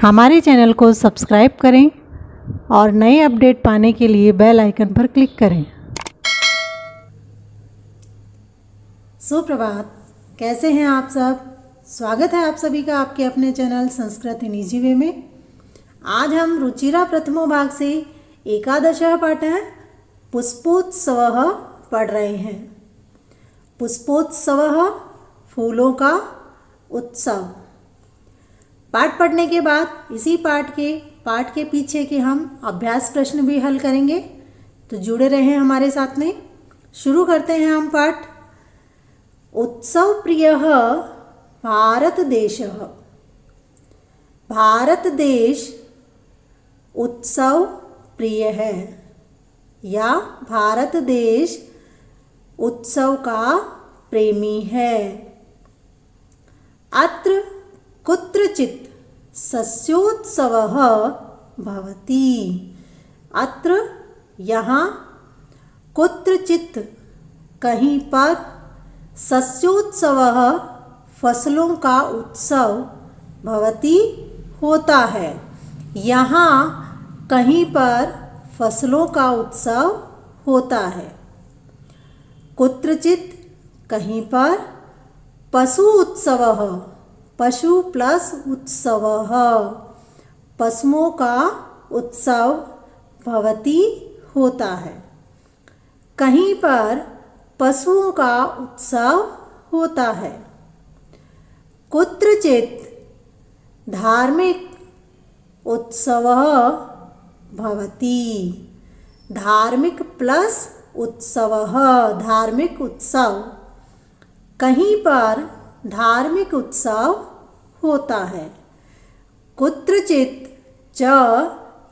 हमारे चैनल को सब्सक्राइब करें और नए अपडेट पाने के लिए बेल आइकन पर क्लिक करें। सुप्रभात, कैसे हैं आप सब। स्वागत है आप सभी का आपके अपने channel Sanskrit in easy way में। आज हम रुचिरा प्रथमो भाग से एकादशः पाठः पुष्पोत्सवः पढ़ रहे हैं। पुष्पोत्सवः फूलों का उत्सव। पाठ पढ़ने के बाद इसी पाठ के पीछे के हम अभ्यास प्रश्न भी हल करेंगे, तो जुड़े रहें हमारे साथ में। शुरू करते हैं हम पाठ। उत्सव प्रियः भारत देशः। भारत देश उत्सव प्रिय है या भारत देश उत्सव का प्रेमी है। अत्र कुत्रचित् सस्योत्सवः भवति। अत्र यहाँ कुत्रचित् कहीं पर सस्योत्सवः फसलों का उत्सव भवति होता है। यहाँ कहीं पर फसलों का उत्सव होता है। कुत्रचित् कहीं पर पशु उत्सवः, पशु प्लस उत्सवः, पशुओं का उत्सव भवति होता है। कहीं पर पशुओं का उत्सव होता है। कुत्रचित् धार्मिक उत्सवः भवति। धार्मिक प्लस उत्सवः, धार्मिक उत्सव। कहीं पर धार्मिक उत्सव होता है। कुत्रचित् च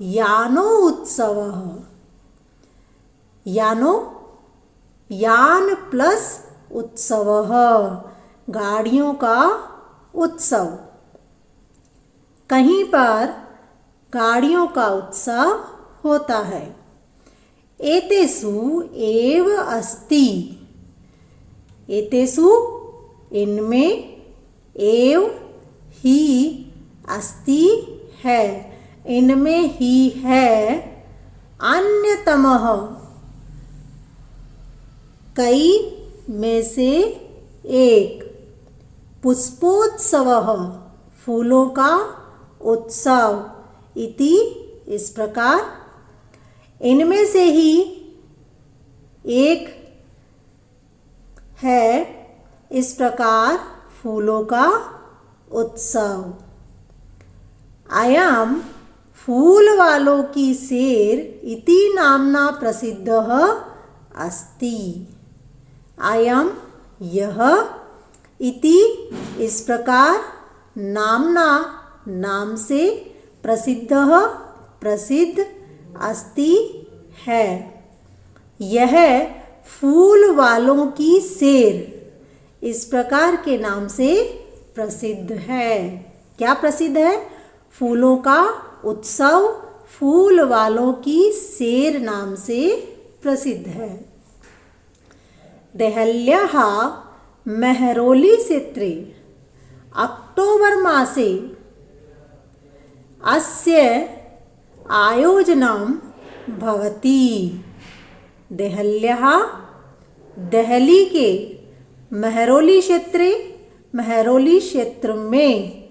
यानो उत्सवः। यान प्लस उत्सवः, गाड़ियों का उत्सव। कहीं पर गाड़ियों का उत्सव होता है। एतेषु एव अस्ति। एतेषु इनमें, एव ही अस्ति है, इनमें ही है। अन्यतमः कई में से एक। पुष्पोत्सवः फूलों का उत्सव। इति इस प्रकार, इनमें से ही एक है इस प्रकार फूलों का उत्सव। अयम फूल वालों की सेर इति नामना प्रसिद्धः अस्ति। अयम यह, इति इस प्रकार, नामना नाम से, प्रसिद्धः प्रसिद्ध, अस्ति है। यह फूल वालों की सेर इस प्रकार के नाम से प्रसिद्ध है। क्या प्रसिद्ध है? फूलों का उत्सव फूल वालों की सेर नाम से प्रसिद्ध है। देहल्याः मेहरोली क्षेत्रे अक्टोबर मासे अस्य आयोजनं भवति। देहल्याः देहली के मेहरोली क्षेत्र में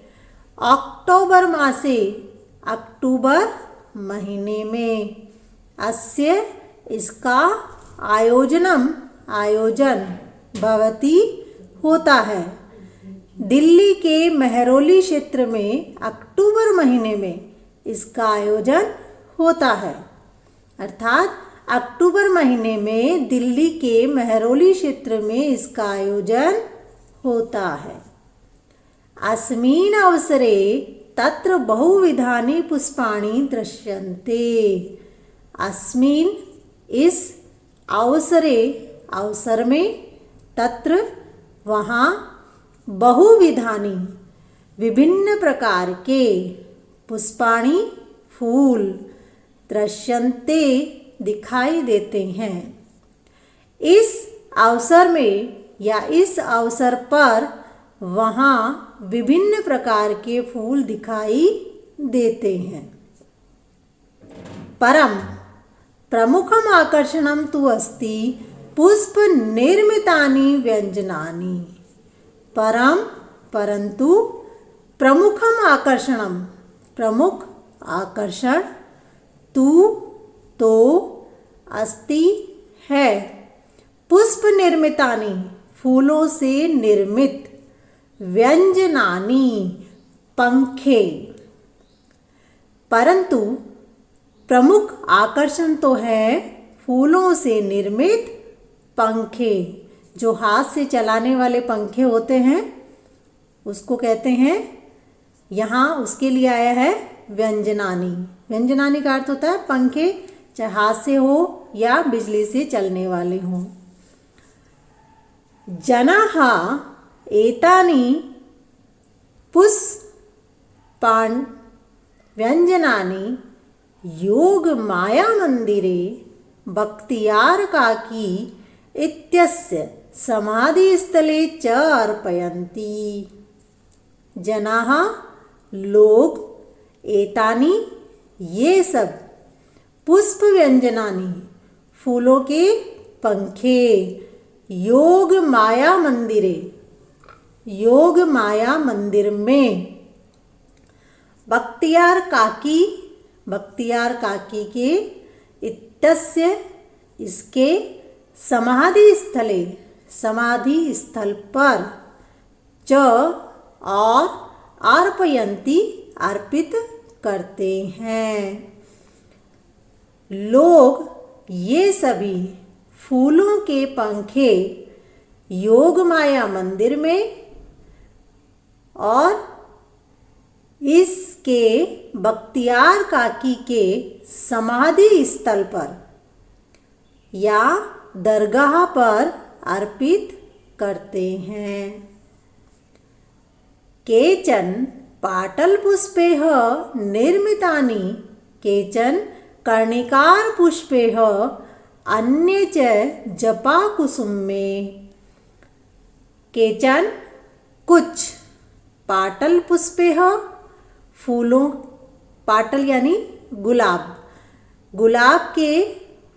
अक्टोबर मासे अक्टूबर महीने में, अस्य इसका, आयोजन भवति होता है। दिल्ली के मेहरोली क्षेत्र में अक्टूबर महीने में इसका आयोजन होता है। अर्थात अक्टूबर महीने में दिल्ली के मेहरोली क्षेत्र में इसका आयोजन होता है। अस्मिन् अवसरे तत्र बहुविधानि पुष्पाणि दृश्यन्ते। अस्मिन् इस अवसरे, अवसर में, तत्र वहाँ, बहुविधानि विभिन्न प्रकार के, पुष्पाणि फूल, दृश्यन्ते दिखाई देते हैं। इस अवसर में या इस अवसर पर वहाँ विभिन्न प्रकार के फूल दिखाई देते हैं। परम प्रमुखम आकर्षणम तु अस्ति पुष्प निर्मितानि व्यंजनानि। परंतु प्रमुखम आकर्षणम प्रमुख आकर्षण तु तो अस्ति है पुष्प निर्मितानि फूलों से निर्मित व्यंजनानि पंखे। परंतु प्रमुख आकर्षण तो है फूलों से निर्मित पंखे। जो हाथ से चलाने वाले पंखे होते हैं उसको कहते हैं, यहाँ उसके लिए आया है व्यंजनानि। व्यंजनानि का अर्थ होता है पंखे, चाहे हाथ से हो या बिजली से चलने वाले हों। जनाः एतानि पुष्पाणि व्यंजनानि योग माया मंदिरे बख्तियार काकी इत्यस्य समाधि स्थले च अर्पयन्ति। जनाः लोग एतानि ये सब पुष्प व्यंजनानि फूलों के पंखे योग माया मंदिरे योग माया मंदिर में बख्तियार काकी के इत्यस्य इसके समाधि स्थल पर च और अर्पयन्ति अर्पित करते हैं। लोग ये सभी फूलों के पंखे योग माया मंदिर में और इसके बख्तियार काकी के समाधि स्थल पर या दरगाह पर अर्पित करते हैं। केचन पाटलपुष्पैः निर्मितानि केचन कर्णिकार पुष्पैः अन्ये च जपाकुसुमे। केचन कुछ पाटल पुष्पैः फूलों, पाटल यानी गुलाब के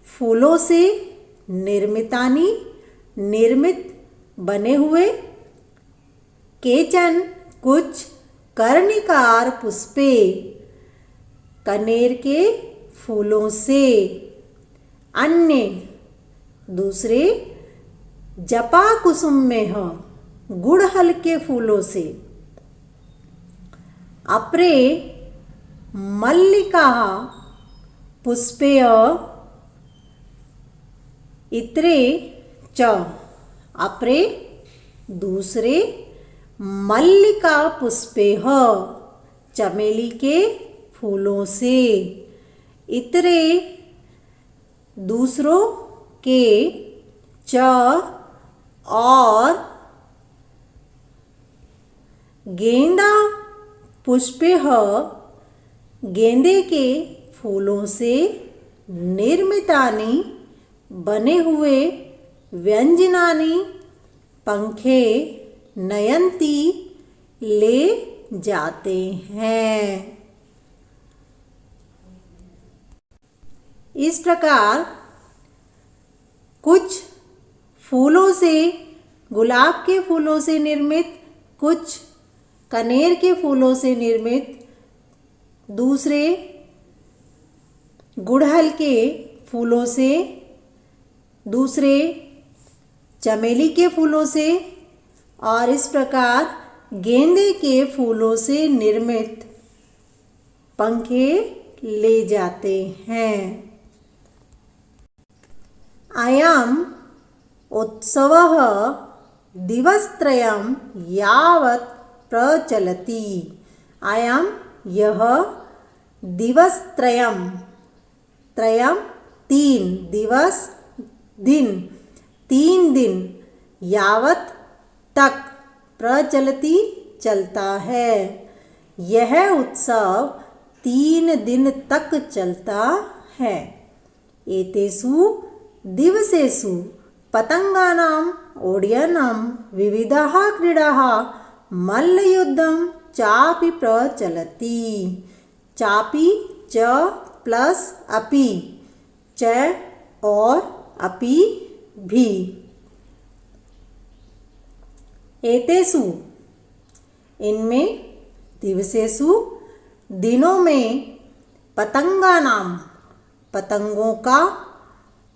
फूलों से निर्मितानि निर्मित बने हुए। केचन कुछ कर्णिकार पुष्पे कनेर के फूलों से। अन्य दूसरे जपा कुसुमेः गुड़हल के फूलों से। अपरे मल्लिकाः पुष्पैः इतरे च। अपरे दूसरे मल्लिका पुष्पैः चमेली के फूलों से। इतरे दूसरों के च और गेंदा पुष्पैः गेंदे के फूलों से निर्मितानि बने हुए व्यंजनानि पंखे नयंती ले जाते हैं। इस प्रकार कुछ फूलों से, गुलाब के फूलों से निर्मित, कुछ कनेर के फूलों से निर्मित, दूसरे गुड़हल के फूलों से, दूसरे चमेली के फूलों से और इस प्रकार गेंदे के फूलों से निर्मित पंखे ले जाते हैं। अयम् उत्सवः दिवसत्रयं यावत् प्रचलति। अयम् यह दिवसत्रयं, त्रयं तीन, दिवस दिन, 3 दिन, यावत् तक, प्रचलति चलता है। यह उत्सव 3 दिन तक चलता है। एतेषु दिवसेषु पतंगानाम् ओड्यनं विविधाः क्रीडाः मल्लयुद्धं चापि प्रचलति। चापी च प्लस अपि, च और अपि भी। एतेषु इनमें, दिवसेषु दिनों में, पतंगानां पतंगों का,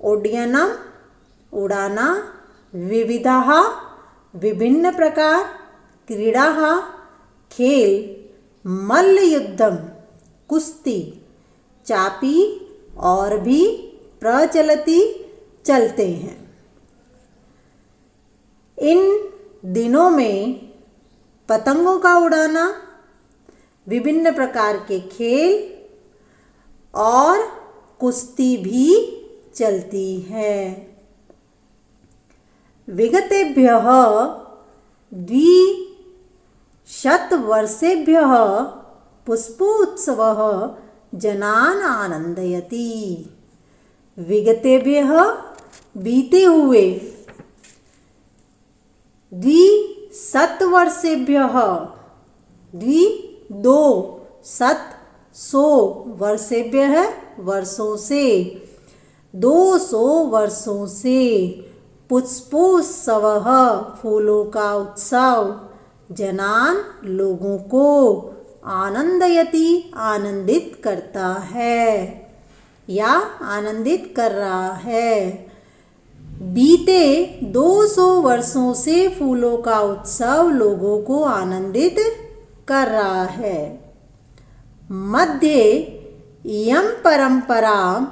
उड्डयनम उड़ाना, विविधाः विभिन्न प्रकार, क्रीडाः खेल, मल्लयुद्धम कुश्ती, चापी और भी, प्रचलति चलते हैं। इन दिनों में पतंगों का उड़ाना, विभिन्न प्रकार के खेल और कुश्ती भी चलती है। विगतेभ्यः 200 वर्षेभ्यः पुष्पोत्सवः जनान् आनंदयति। विगतेभ्यः बीते हुए, 200 वर्षेभ्यः 200 वर्षेभ्यः वर्षों से, 200 वर्षों से, पुष्पोत्सवः फूलों का उत्सव, जनान लोगों को, आनंदयति आनंदित करता है या आनंदित कर रहा है। बीते 200 वर्षों से फूलों का उत्सव लोगों को आनंदित कर रहा है। मध्ये इयं परंपरा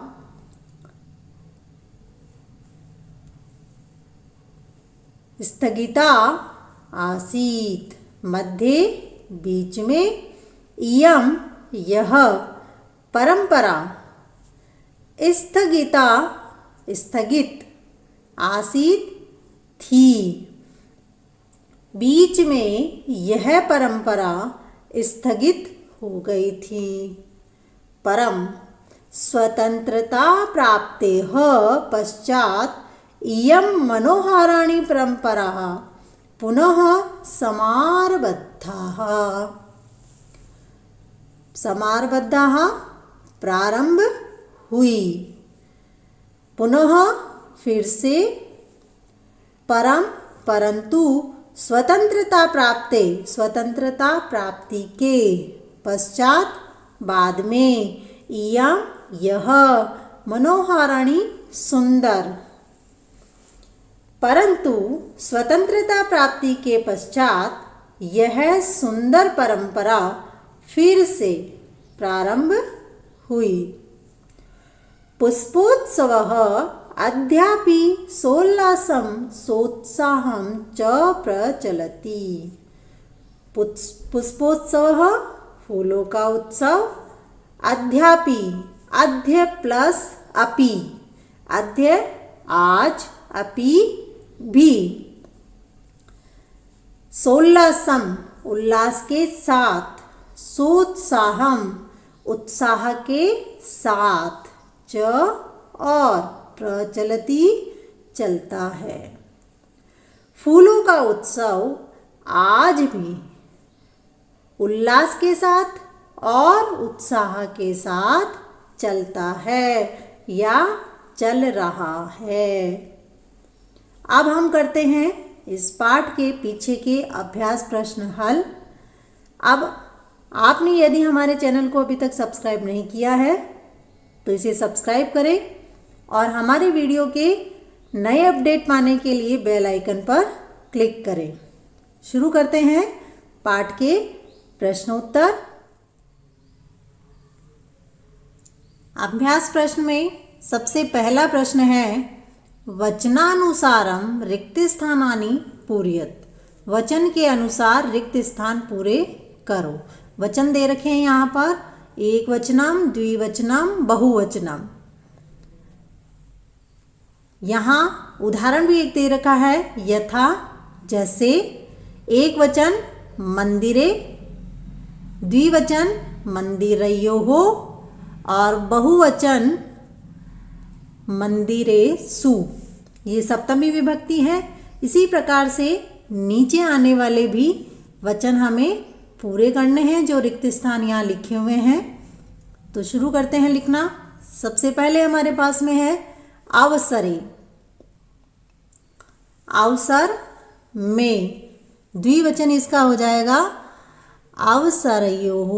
स्थगिता आसीत्। मध्ये बीच में, इयं यह, परंपरा, स्थगिता स्थगित, आसीत् थी। बीच में यह परंपरा स्थगित हो गई थी। परम स्वतंत्रता प्राप्तेः पश्चात् इयं मनोहाराणि परंपराः पुनः समारब्धाः प्रारंभ हुई। पुनः फिर से, परंतु स्वतंत्रता प्राप्ति के पश्चात, बाद में, इयं यह, मनोहाराणि सुंदर। परंतु स्वतंत्रता प्राप्ति के पश्चात यह सुंदर परंपरा फिर से प्रारंभ हुई। पुष्पोत्सवः अद्यापि सोल्लासं सोत्साहं च प्रचलति। पुष्पोत्सवः फूलों का उत्सव, अद्यापि, अद्य प्लस अपि, अद्य आज, अपि भी, सोल्लासम उल्लास के साथ, सोत्साहम उत्साह के साथ, च और, प्रचलति चलता है। फूलों का उत्सव आज भी उल्लास के साथ और उत्साह के साथ चलता है या चल रहा है। अब हम करते हैं इस पाठ के पीछे के अभ्यास प्रश्न हल। अब आपने यदि हमारे चैनल को अभी तक सब्सक्राइब नहीं किया है तो इसे सब्सक्राइब करें और हमारे वीडियो के नए अपडेट पाने के लिए बेल आइकन पर क्लिक करें। शुरू करते हैं पाठ के प्रश्नोत्तर। अभ्यास प्रश्न में सबसे पहला प्रश्न है, वचनानुसारम रिक्त स्थानानि पूरयत। वचन के अनुसार रिक्त स्थान पूरे करो। वचन दे रखे हैं यहाँ पर, एक वचनम, द्विवचनम, बहुवचनम। यहाँ उदाहरण भी एक दे रखा है, यथा, जैसे। एक वचन मंदिरे, द्विवचन मंदिरयोः और बहुवचन मंदिरेषु। ये सप्तमी विभक्ति है। इसी प्रकार से नीचे आने वाले भी वचन हमें पूरे करने हैं जो रिक्त स्थान यहाँ लिखे हुए हैं। तो शुरू करते हैं लिखना। सबसे पहले हमारे पास में है अवसरे। अवसर में द्विवचन इसका हो जाएगा अवसरयोः।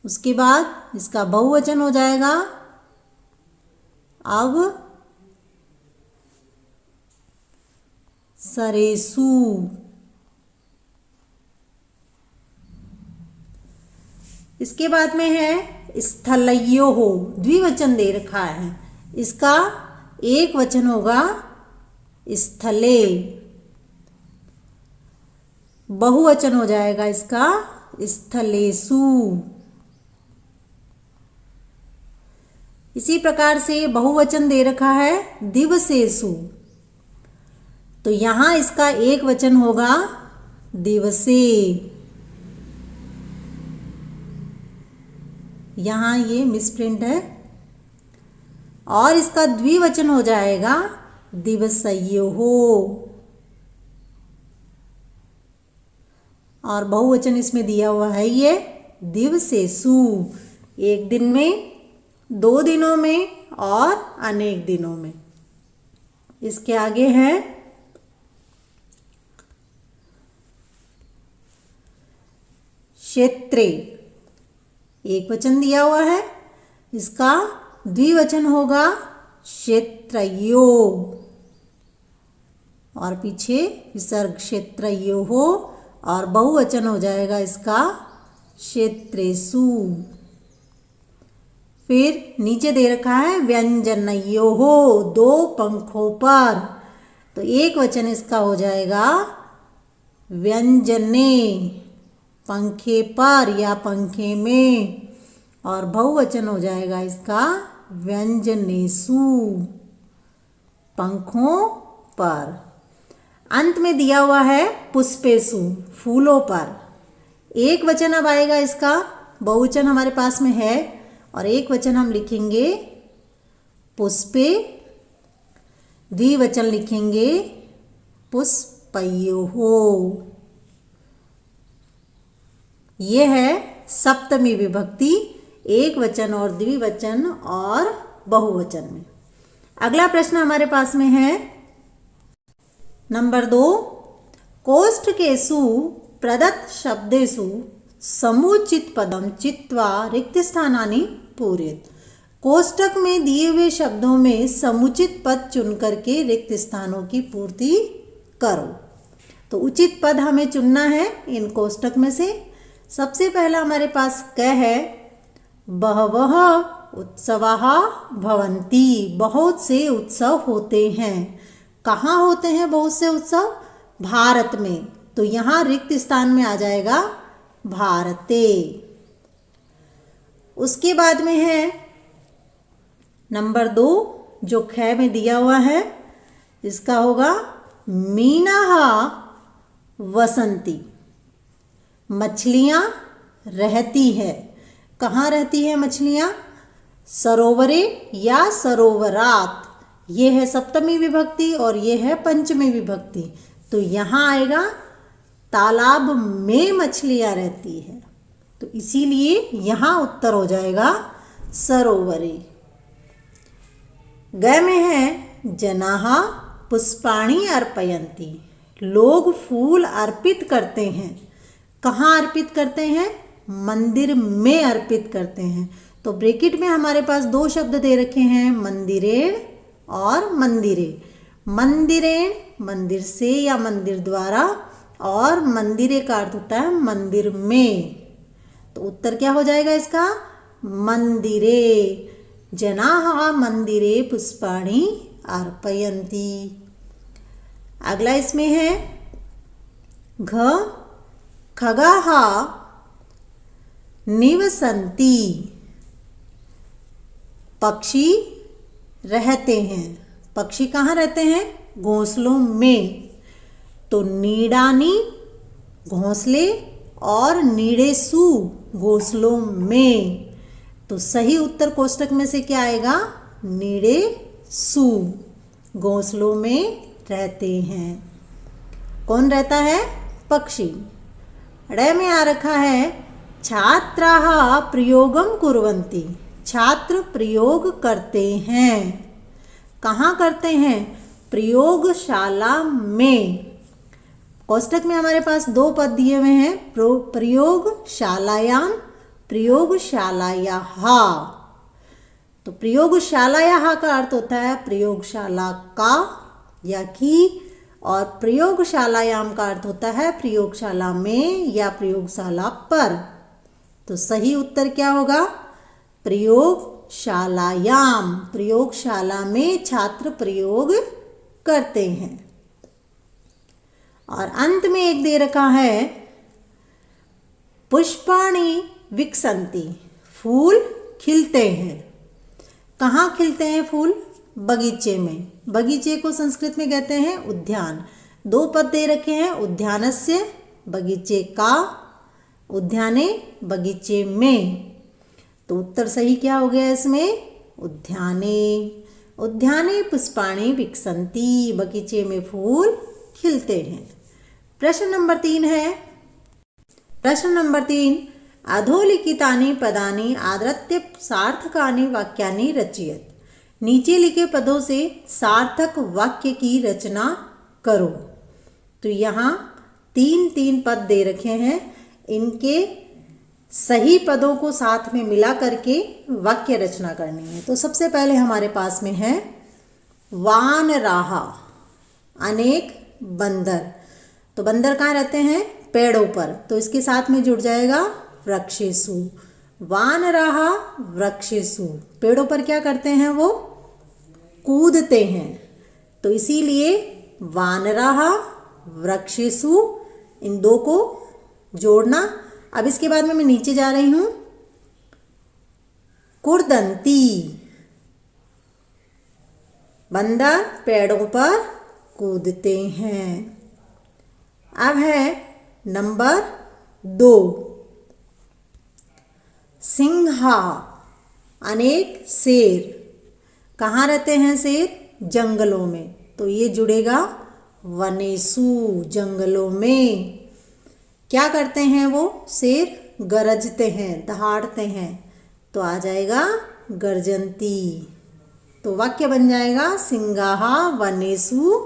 उसके बाद इसका बहुवचन हो जाएगा अवसरेषु। इसके बाद में है स्थलयोः। द्विवचन दे रखा है, इसका एक वचन होगा स्थले। बहुवचन हो जाएगा इसका स्थलेषु। इसी प्रकार से बहुवचन दे रखा है दिवसेषु, तो यहां इसका एक वचन होगा दिवसे। यहां ये मिसप्रिंट है, और इसका द्विवचन हो जाएगा दिवसयोः, और बहुवचन इसमें दिया हुआ है ये दिवसेषु। एक दिन में, 2 दिनों में और अनेक दिनों में। इसके आगे है क्षेत्रे। एक वचन दिया हुआ है, इसका द्विवचन होगा क्षेत्रयोः, और पीछे विसर्ग क्षेत्रयोः, और बहुवचन हो जाएगा इसका क्षेत्रेषु। फिर नीचे दे रखा है व्यंजनयोः, 2 पंखों पर, तो एक वचन इसका हो जाएगा व्यंजने, पंखे पर या पंखे में, और बहुवचन हो जाएगा इसका व्यंजनेषु, पंखों पर। अंत में दिया हुआ है पुष्पेषु, फूलों पर। एक वचन अब आएगा इसका, बहुवचन हमारे पास में है, और एक वचन हम लिखेंगे पुष्पे, द्विवचन लिखेंगे पुष्पयोः। ये है सप्तमी विभक्ति, एक वचन और द्विवचन और बहुवचन में। अगला प्रश्न हमारे पास में है नंबर 2। कोष्ठकेषु प्रदत्त शब्देषु समुचित पदम चित्वा रिक्त स्थानानि पूरयेत्। कोष्ठक में दिए हुए शब्दों में समुचित पद चुन करके रिक्त स्थानों की पूर्ति करो। तो उचित पद हमें चुनना है इन कोष्ठक में से। सबसे पहला हमारे पास क है बहवः उत्सवाः भवन्ति। बहुत से उत्सव होते हैं। कहाँ होते हैं बहुत से उत्सव? भारत में। तो यहाँ रिक्त स्थान में आ जाएगा भारते। उसके बाद में है नंबर 2 जो ख में दिया हुआ है, इसका होगा मीनाः वसन्ति। मछलियाँ रहती है। कहाँ रहती है मछलियाँ? सरोवरे या सरोवरात। ये है सप्तमी विभक्ति और ये है पंचमी विभक्ति। तो यहाँ आएगा तालाब में मछलियाँ रहती है, तो इसीलिए यहाँ उत्तर हो जाएगा सरोवरे। ग में है जनाः पुष्पाणि अर्पयन्ति। लोग फूल अर्पित करते हैं। कहाँ अर्पित करते हैं? मंदिर में अर्पित करते हैं। तो ब्रैकेट में हमारे पास 2 शब्द दे रखे हैं, मंदिरेण और मंदिरे। मंदिरेण मंदिर से या मंदिर द्वारा, और मंदिरे का अर्थ होता है मंदिर में। तो उत्तर क्या हो जाएगा इसका? मंदिरे। जनाः मंदिरे पुष्पाणि अर्पयन्ति। अगला इसमें है घ खगाः निवसन्ति। पक्षी रहते हैं। पक्षी कहाँ रहते हैं? घोंसलों में। तो नीडानि घोंसले और नीडेषु घोंसलों में। तो सही उत्तर कोष्ठक में से क्या आएगा? नीडेषु घोंसलों में रहते हैं। कौन रहता है? पक्षी। ड़ में आ रखा है छात्राः प्रयोगं कुर्वन्ति। छात्र प्रयोग करते हैं। कहाँ करते हैं? प्रयोगशाला में। कोष्टक में हमारे पास 2 पद दिए हुए हैं, प्रयोगशालायाम, प्रयोगशालायाः। तो प्रयोगशालायाः का अर्थ होता है प्रयोगशाला का या की, और प्रयोगशालायाम का अर्थ होता है प्रयोगशाला में या प्रयोगशाला पर। तो सही उत्तर क्या होगा? प्रयोगशालायाम। प्रयोगशाला में छात्र प्रयोग करते हैं। और अंत में एक दे रखा है पुष्पाणि विकसन्ति। फूल खिलते हैं। कहाँ खिलते हैं फूल? बगीचे में। बगीचे को संस्कृत में कहते हैं उद्यान। 2 पद दे रखे हैं, उद्यानस्य बगीचे का, उद्याने बगीचे में। तो उत्तर सही क्या हो गया इसमें? उद्याने। उद्याने पुष्पाणि विकसन्ति। बगीचे में फूल खिलते हैं। प्रश्न नंबर 3 है। प्रश्न नंबर 3, अधोलिखितानि पदानि आदृत्य सार्थकानि वाक्यानि रचयेत्। नीचे लिखे पदों से सार्थक वाक्य की रचना करो। तो यहाँ 3 पद दे रखे हैं, इनके सही पदों को साथ में मिला करके वाक्य रचना करनी है। तो सबसे पहले हमारे पास में है वानराः, अनेक बंदर। तो बंदर कहाँ रहते हैं? पेड़ों पर। तो इसके साथ में जुड़ जाएगा वृक्षेषु। वानराः वृक्षेषु। पेड़ों पर क्या करते हैं? वो कूदते हैं। तो इसीलिए वानराः वृक्षेषु, इन 2 को जोड़ना। अब इसके बाद में मैं नीचे जा रही हूं। कुर्दन्ति, बंदर पेड़ों पर कूदते हैं। अब है नंबर 2, सिंहा, अनेक शेर। कहाँ रहते हैं शेर? जंगलों में। तो ये जुड़ेगा वनेषु, जंगलों में। क्या करते हैं वो शेर? गरजते हैं, दहाड़ते हैं। तो आ जाएगा गर्जन्ति। तो वाक्य बन जाएगा सिंहाः वनेषु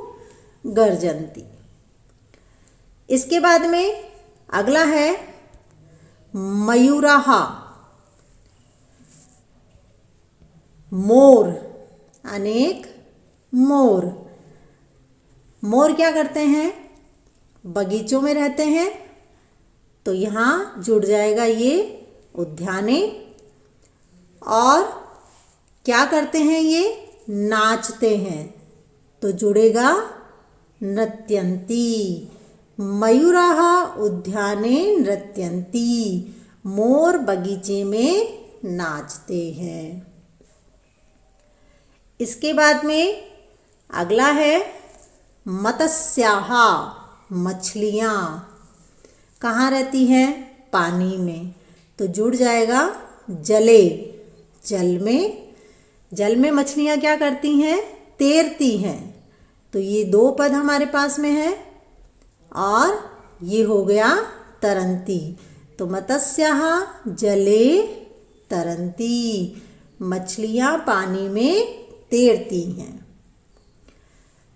गर्जन्ति। इसके बाद में अगला है मयूराः, मोर, अनेक मोर। मोर क्या करते हैं? बगीचों में रहते हैं। तो यहाँ जुड़ जाएगा ये उद्याने। और क्या करते हैं ये? नाचते हैं। तो जुड़ेगा नृत्यन्ति। मयूराः उद्याने नृत्यन्ति। मोर बगीचे में नाचते हैं। इसके बाद में अगला है मत्स्याः, मछलियाँ। कहाँ रहती हैं? पानी में। तो जुड़ जाएगा जले, जल में। जल में मछलियाँ क्या करती हैं? तैरती हैं। तो ये 2 पद हमारे पास में है। और ये हो गया तरंती। तो मत्स्याः जले तरंती। मछलियाँ पानी में तैरती हैं।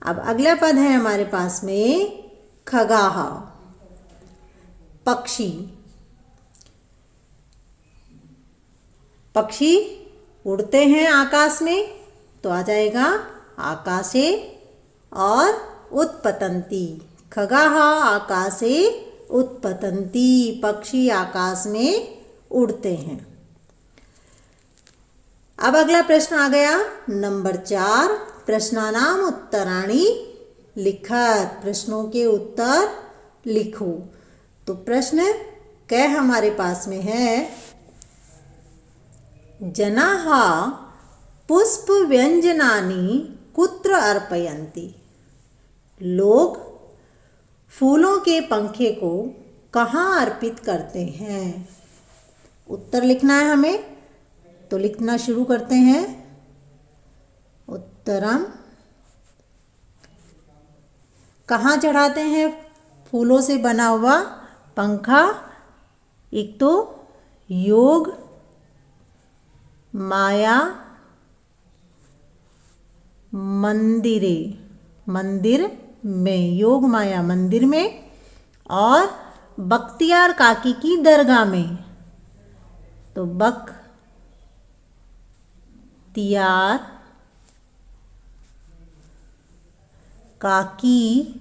अब अगला पद है हमारे पास में खगाः, पक्षी। पक्षी उड़ते हैं आकाश में। तो आ जाएगा आकाशे और उत्पतन्ति। खगाः आकाशे उत्पतन्ति। पक्षी आकाश में उड़ते हैं। अब अगला प्रश्न आ गया नंबर 4, प्रश्नानाम उत्तराणि लिखत। प्रश्नों के उत्तर लिखो। तो प्रश्न क हमारे पास में है, जनाः पुष्पव्यञ्जनानि कुत्र अर्पयन्ति। लोग फूलों के पंखे को कहाँ अर्पित करते हैं? उत्तर लिखना है हमें। तो लिखना शुरू करते हैं। उत्तरम, कहाँ चढ़ाते हैं फूलों से बना हुआ पंखा, एक तो योग माया मंदिरे, मंदिर में, योग माया मंदिर में, और बख्तियार काकी की दरगाह में। तो बख्तियार काकी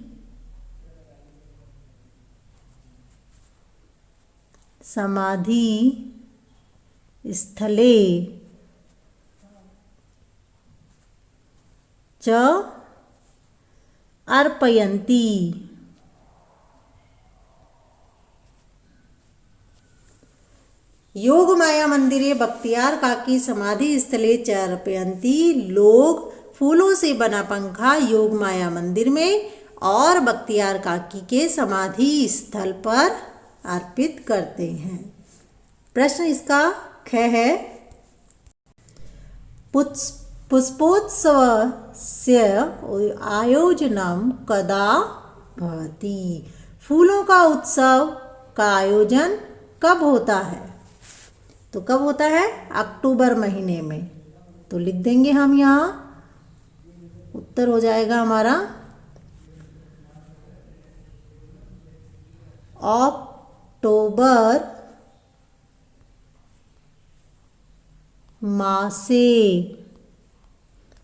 समाधि स्थले च अर्पयन्ति। योग माया मंदिरे बख्तियार काकी समाधि स्थले च अर्पयन्ति। लोग फूलों से बना पंखा योग माया मंदिर में और बख्तियार काकी के समाधि स्थल पर अर्पित करते हैं। प्रश्न इसका ख है, पुष्पोत्सवस्य आयोजनम कदा भवति। फूलों का उत्सव का आयोजन कब होता है? तो कब होता है? अक्टूबर महीने में। तो लिख देंगे हम यहाँ, उत्तर हो जाएगा हमारा अक्टूबर मासे,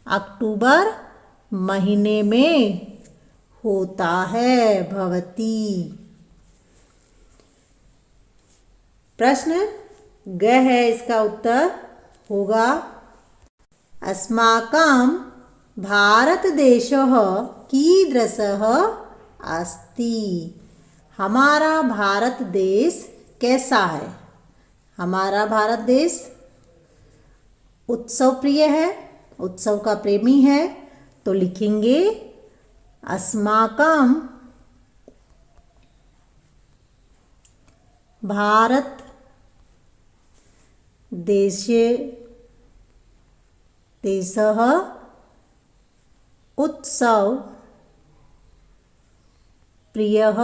अक्टूबर महीने में होता है भवती। प्रश्न ग है, इसका उत्तर होगा अस्माकं भारतदेशः कीदृशः अस्ति। हमारा भारत देश कैसा है? हमारा भारत देश उत्सव प्रिय है, उत्सव का प्रेमी है। तो लिखेंगे अस्माकं भारत देशः उत्सव प्रियः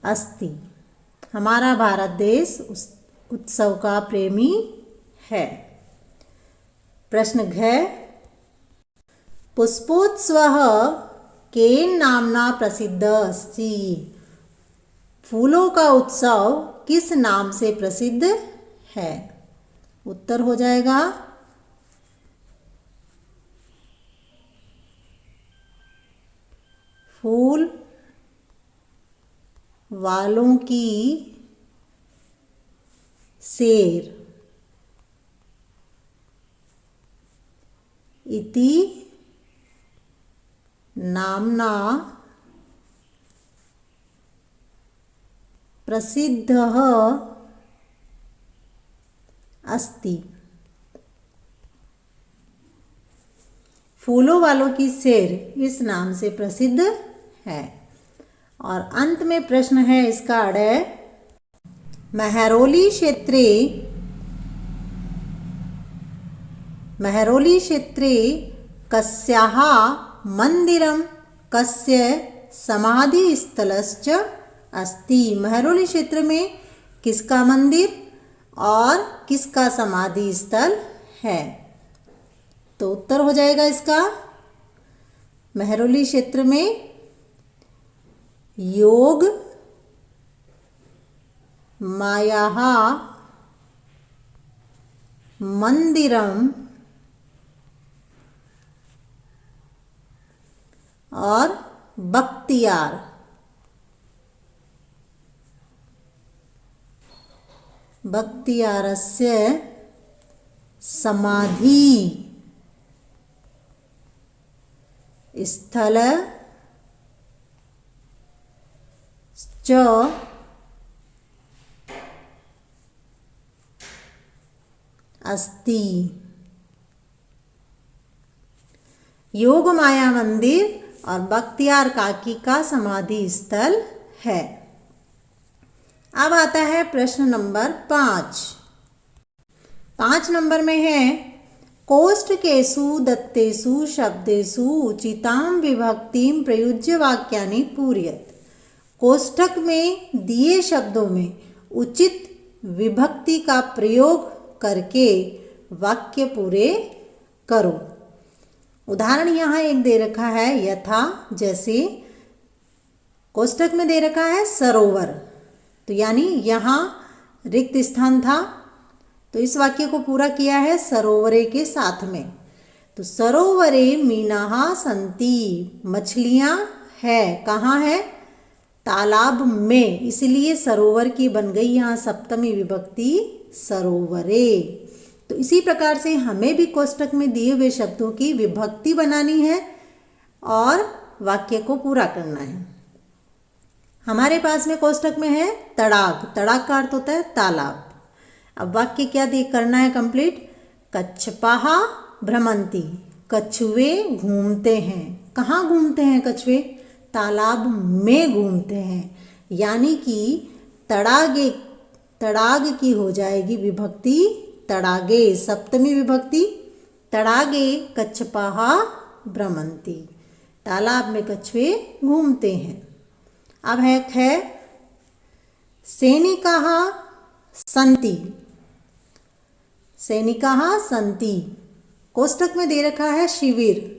अस्ति। हमारा भारत देश उत्सव का प्रेमी है। प्रश्न घ, पुष्पोत्सवः केन नाम्ना प्रसिद्ध अस्ति। फूलों का उत्सव किस नाम से प्रसिद्ध है? उत्तर हो जाएगा फूल वालों की सेर इति नाम्ना प्रसिद्धः अस्ति। फूलों वालों की सेर इस नाम से प्रसिद्ध है। और अंत में प्रश्न है इसका अड़, महरौली क्षेत्रे कस्याः मंदिरं कस्य समाधिस्थलश्च अस्ति। महरौली क्षेत्र में किसका मंदिर और किसका समाधि स्थल है? तो उत्तर हो जाएगा इसका महरौली क्षेत्र में योग मायाः मंदिरम और बख्तियारस्य समाधि स्थल च अस्ति। योग माया मंदिर और बख्तियार काकी का समाधि स्थल है। अब आता है प्रश्न नंबर 5। 5 नंबर में है, कोष्ठकेषु दत्तेषु शब्देषु उचितां विभक्तिं प्रयुज्य वाक्यानि पूरयेत्। कोष्ठक में दिए शब्दों में उचित विभक्ति का प्रयोग करके वाक्य पूरे करो। उदाहरण यहाँ एक दे रखा है, यथा, जैसे। कोष्ठक में दे रखा है सरोवर, तो यानी यहाँ रिक्त स्थान था, तो इस वाक्य को पूरा किया है सरोवरे के साथ में। तो सरोवरे मीनाः सन्ति, मछलियाँ है, कहाँ है? तालाब में, इसलिए सरोवर की बन गई यहाँ सप्तमी विभक्ति सरोवरे। तो इसी प्रकार से हमें भी कोष्ठक में दिए हुए शब्दों की विभक्ति बनानी है और वाक्य को पूरा करना है। हमारे पास में कोष्ठक में है तड़ाग, तड़ाग का अर्थ होता है तालाब। अब वाक्य क्या करना है कंप्लीट? कच्छपाः भ्रमन्ति, कछुए घूमते हैं। कहाँ घूमते हैं कछुए? तालाब में घूमते हैं, यानी कि तड़ाग की हो जाएगी विभक्ति तड़ागे, सप्तमी विभक्ति तड़ागे कच्छपाः भ्रमन्ति, तालाब में कछुए घूमते हैं। अब है सैनिकाः सन्ति, सैनिकाः सन्ति, कोष्ठक में दे रखा है शिविर,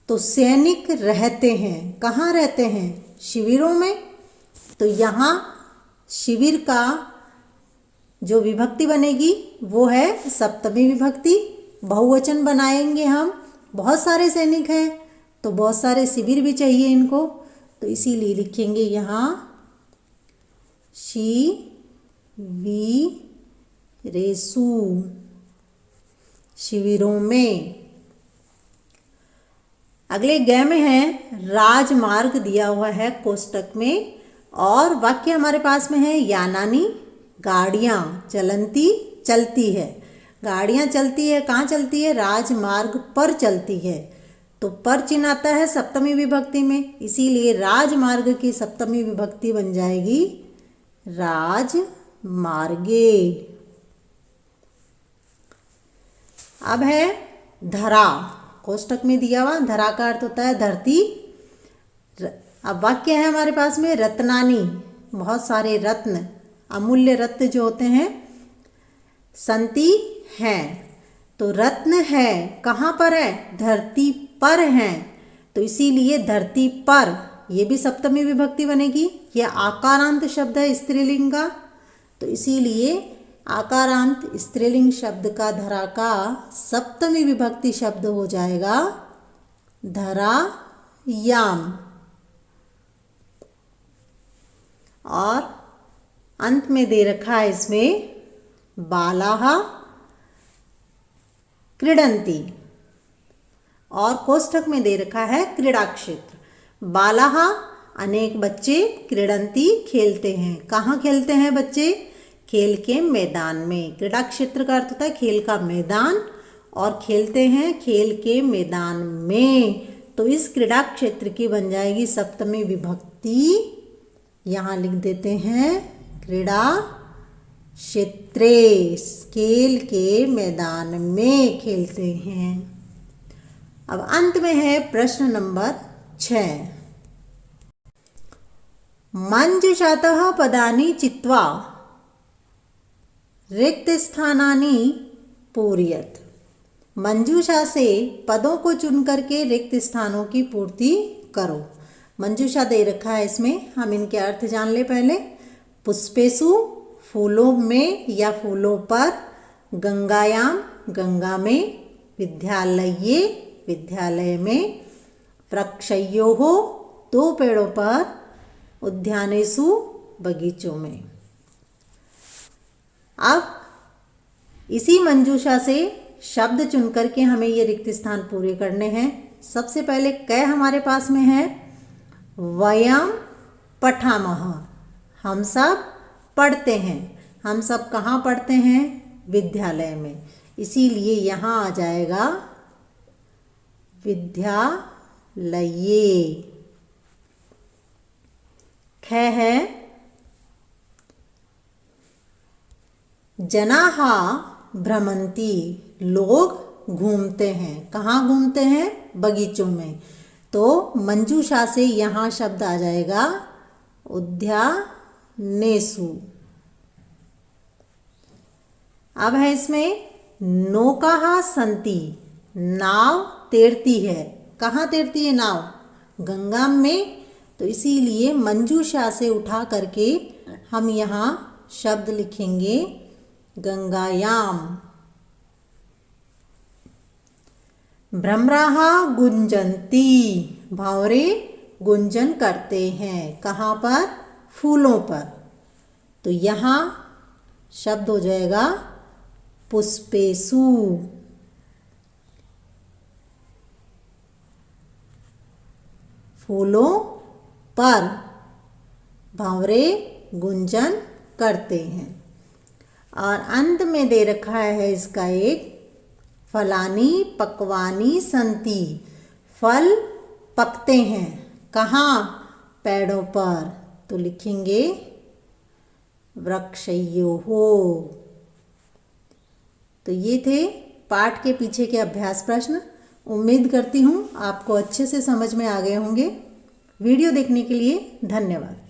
तो सैनिक रहते हैं। कहाँ रहते हैं? शिविरों में। तो यहाँ शिविर का जो विभक्ति बनेगी वो है सप्तमी विभक्ति, बहुवचन बनाएंगे हम। बहुत सारे सैनिक हैं तो बहुत सारे शिविर भी चाहिए इनको, तो इसीलिए लिखेंगे यहाँ शिविरेषु, शिविरों में। अगले ग में है राजमार्ग दिया हुआ है कोष्ठक में, और वाक्य हमारे पास में है यानानी, गाड़ियाँ चलंती, चलती है। गाड़ियाँ चलती है, कहाँ चलती है? राजमार्ग पर चलती है, तो पर चिन्ह आता है सप्तमी विभक्ति में, इसीलिए राजमार्ग की सप्तमी विभक्ति बन जाएगी राजमार्गे। अब है धरा, कोष्ठक में दिया हुआ, धरा का अर्थ होता है धरती। अब वाक्य है हमारे पास में रत्नानी, बहुत सारे रत्न, अमूल्य रत्न जो होते हैं, संति हैं, तो रत्न है, कहाँ पर है? धरती पर हैं, तो इसीलिए धरती पर, ये भी सप्तमी विभक्ति बनेगी। यह आकारांत शब्द है स्त्रीलिंग का, तो इसीलिए आकारांत स्त्रीलिंग शब्द का धरा का सप्तमी विभक्ति शब्द हो जाएगा धरायाम। और अंत में दे रखा है इसमें बालाः क्रीडन्ति, और कोष्ठक में दे रखा है क्रीड़ा क्षेत्र। बालाः अनेक बच्चे, क्रीडन्ति खेलते हैं। कहाँ खेलते हैं बच्चे? खेल के मैदान में। क्रीड़ा क्षेत्र का अर्थ होता है खेल का मैदान, और खेलते हैं खेल के मैदान में, तो इस क्रीड़ा क्षेत्र की बन जाएगी सप्तमी विभक्ति। यहाँ लिख देते हैं क्रीड़ा क्षेत्रे, खेल के मैदान में खेलते हैं। अब अंत में है प्रश्न नंबर 6। मंजुषातः पदानि चित्वा रिक्त स्थानानि पूरयत। मंजूषा से पदों को चुन करके रिक्त स्थानों की पूर्ति करो। मंजूषा दे रखा है इसमें, हम इनके अर्थ जान ले पहले। पुष्पेषु फूलों में या फूलों पर, गंगायाम गंगा में, विद्यालये विद्यालय में, वृक्षयोः दो पेड़ों पर, उद्यानेषु बगीचों में। अब इसी मंजूषा से शब्द चुन करके हमें ये रिक्त स्थान पूरे करने हैं। सबसे पहले क हमारे पास में है वयम पठामः, हम सब पढ़ते हैं। हम सब कहाँ पढ़ते हैं? विद्यालय में, इसीलिए यहाँ आ जाएगा विद्यालये। ख है जनाः भ्रमन्ति, लोग घूमते हैं। कहाँ घूमते हैं? बगीचों में, तो मंजूषा से यहाँ शब्द आ जाएगा उद्यानेषु। अब है इसमें नौकाः सन्ति, नाव तैरती है। कहाँ तैरती है नाव? गंगा में। तो इसीलिए मंजूषा से उठा करके हम यहाँ शब्द लिखेंगे गंगायाम। भ्रमराः गुंजन्ति, भंवरे गुंजन करते हैं। कहाँ पर? फूलों पर। तो यहाँ शब्द हो जाएगा पुष्पेषु। फूलों पर भंवरे गुंजन करते हैं। और अंत में दे रखा है इसका एक फलानि पक्वानि सन्ति, फल पकते हैं। कहाँ? पेड़ों पर। तो लिखेंगे वृक्षयोः। तो ये थे पाठ के पीछे के अभ्यास प्रश्न। उम्मीद करती हूँ आपको अच्छे से समझ में आ गए होंगे। वीडियो देखने के लिए धन्यवाद।